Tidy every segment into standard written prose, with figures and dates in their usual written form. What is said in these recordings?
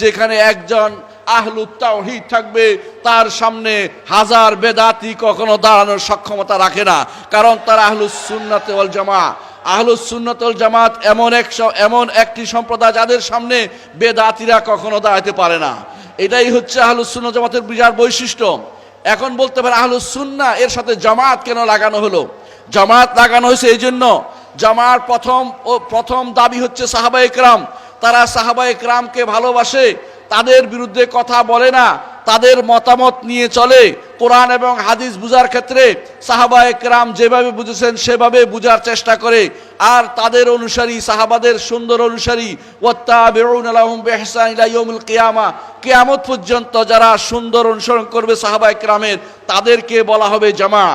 যেখানে একজন আহলুত তাওহীদ থাকবে তার সামনে হাজার বেদাতি কখনো দাঁড়ানোর সক্ষমতা রাখে না, কারণ তারা আহলুস সুন্নাত ওয়াল জামাত। আহলুস সুন্নাত ওয়াল জামাত এমন একটি সম্প্রদায় যাদের সামনে বেদাতিরা কখনো দাঁড়াতে পারে না। এটাই হচ্ছে আহলুস সুন্নাত জামাতের বিরাট বৈশিষ্ট্য। এখন বলতে পারে আহলুস সুন্নাহ এর সাথে জামাত কেন লাগানো হলো? জামাত লাগানো হয়েছে এই জন্য, জামার প্রথম দাবি হচ্ছে সাহাবায়ে কেরাম। তারা সাহাবায়ে কেরামকে ভালোবাসে, তাদের বিরুদ্ধে কথা বলে না, তাদের মতামত নিয়ে চলে। কোরআন এবং হাদিস বুঝার ক্ষেত্রে সাহাবায়ে কেরাম যেভাবে বুঝেছেন সেভাবে বুঝার চেষ্টা করে। আর তাদের অনুসারী, সাহাবাদের সুন্দর অনুসারী, ওয়াত্তাবিউনা লাহুম বিইহসান ইলা ইয়াউমিল কিয়ামা, কিয়ামত পর্যন্ত যারা সুন্দর অনুসরণ করবে সাহাবায়ে কেরামের, তাদেরকে বলা হবে জামা।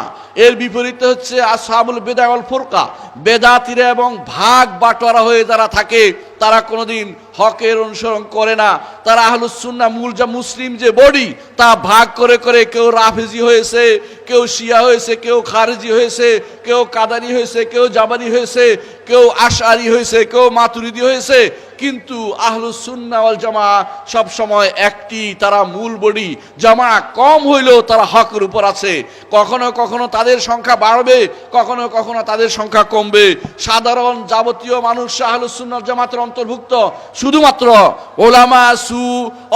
এর বিপরীতে হচ্ছে আসহাবুল বিদআ ওয়াল ফুরকা, বেদাতিরা এবং ভাগ বাটোয়ারা হয়ে যারা থাকে, তারা কোনোদিন হকের অনুসরণ করে না। তারা আহলুস সুন্নাহ মুসলিম যে বডি, তা ভাগ করে করে কেউ রাফিজি হয়েছে, কেউ শিয়া হয়েছে, কেউ খারিজি হয়েছে, কেউ কাদারি হয়েছে, কেউ জাবারি হয়েছে, কেউ আশআরি হয়েছে, কেউ মাতুরিদি হয়েছে। কিন্তু আহলুস সুন্নাহ ওয়াল জামাত সব সময় একটি, তারা মূল বডি। জামা কম হইলেও তারা হকের উপর আছে। কখনো কখনো তাদের সংখ্যা বাড়বে, কখনো কখনো তাদের সংখ্যা কমবে। সাধারণ যাবতীয় মানুষ আহলুস সুন্নাহ ওয়াল জামাতের অন্তর্ভুক্ত। শুধুমাত্র ওলামা সু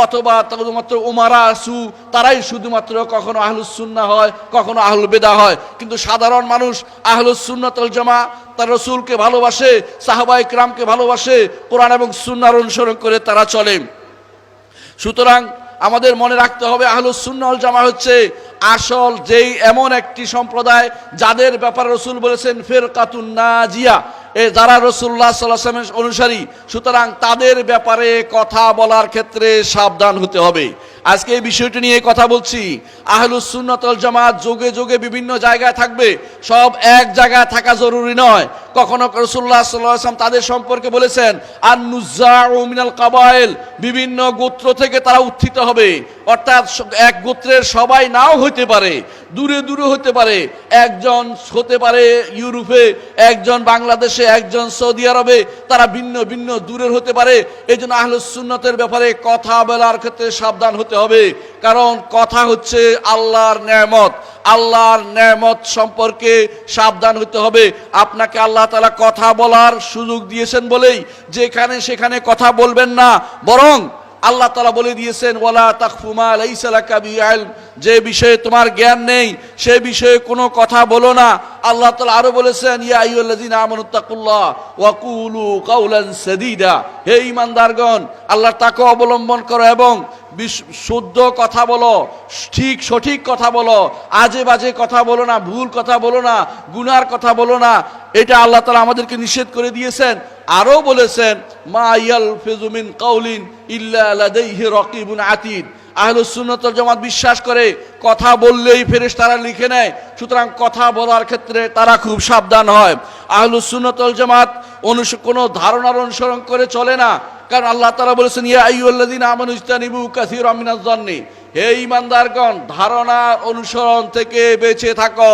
অথবা শুধুমাত্র উমারা সু, তারাই শুধুমাত্র কখনো আহলুস সুন্নাহ হয়, কখনো আহলুল বিদআ হয়। কিন্তু সাধারণ মানুষ আহলুস সুন্নাহ ওয়াল জামাত তার রসুলকে ভালোবাসে, সাহাবায়ে কেরামকে ভালোবাসে, কোরআন এবং সুন্নাহর অনুসরণ করে তারা চলে। সুতরাং আমাদের মনে রাখতে হবে আহলুস সুন্নাহ ওয়াল জামাত হচ্ছে আসল যেই এমন একটি সম্প্রদায় যাদের ব্যাপারে রসুল বলেছেন ফিরকাতুন নাজিয়া, যারা রাসূলুল্লাহ সাল্লাল্লাহু আলাইহি ওয়াসাল্লামের অনুসারী। সুতরাং তাদের ব্যাপারে কথা বলার ক্ষেত্রে সাবধান হতে হবে। আজকে এই বিষয়টি নিয়ে কথা বলছি। আহলুস সুন্নাত ওয়াল জামাত যুগে যুগে বিভিন্ন জায়গায় থাকবে, সব এক জায়গায় থাকা জরুরি নয়। কখনো রাসূলুল্লাহ সাল্লাল্লাহু আলাইহি ওয়াসাল্লাম তাদের সম্পর্কে বলেছেন আন-নুযাউ মিনাল কাবায়েল, বিভিন্ন গোত্র থেকে তারা উত্থিত হবে। অর্থাৎ এক গোত্রের সবাই নাও হতে পারে, দূরে দূরে হতে পারে। একজন হতে পারে ইউরোপে, একজন বাংলাদেশে, একজন সৌদি আরবে, তারা ভিন্ন ভিন্ন দূরের হতে পারে। এই জন্য আহলুস সুন্নাতের ব্যাপারে কথা বলার ক্ষেত্রে সাবধান হতে হবে, কারণ কথা হচ্ছে আল্লাহর নেয়ামত। আল্লাহর নেয়ামত সম্পর্কে সাবধান হতে হবে। আপনাকে আল্লাহ তাআলা কথা বলার সুযোগ দিয়েছেন বলেই যেখানে সেখানে কথা বলবেন না, বরং আল্লাহ তাআলা বলে দিয়েছেন ওয়ালা তাকফু মা লাইসা লাকা বিইলম, যে বিষয়ে তোমার জ্ঞান নেই সে বিষয়ে কোনো কথা বলো না। আল্লাহ তাআলা আরো বলেছেন ইয়া আইয়ুহাল্লাযীনা আমানুত্তাকুল্লাহ ওয়া কুলু কাওলান সাদীদা, হে ঈমানদারগণ আল্লাহর তাকওয়া অবলম্বন করো এবং শুদ্ধ কথা বলো, ঠিক সঠিক কথা বলো, আজে বাজে কথা বলো না, ভুল কথা বলো না, গুনার কথা বলো না। এটা আল্লাহ তাআলা আমাদেরকে নিষেধ করে দিয়েছেন। আরো বলেছেন মা ইয়ালফিযু মিন কাওলিন ইল্লা লাদাইহি রাকিবুন আতীদ। আহলুস সুন্নাত ওয়াল জামাত বিশ্বাস করে কথা বললেই ফেরেশতারা লিখে নেয়। সুতরাং কথা বলার ক্ষেত্রে তারা খুব সাবধান হয়। আহলুস সুন্নাত ওয়াল জামাত কোনো ধারণার অনুসরণ করে চলে না, কারণ আল্লাহ তাআলা বলেছেন ইয়া আইয়ুহাল্লাযীনা আমানু ইজতানিবু কাসীরাম মিনাজ জান্নি, হে ঈমানদারগণ ধারণার অনুসরণ থেকে বেঁচে থাকো।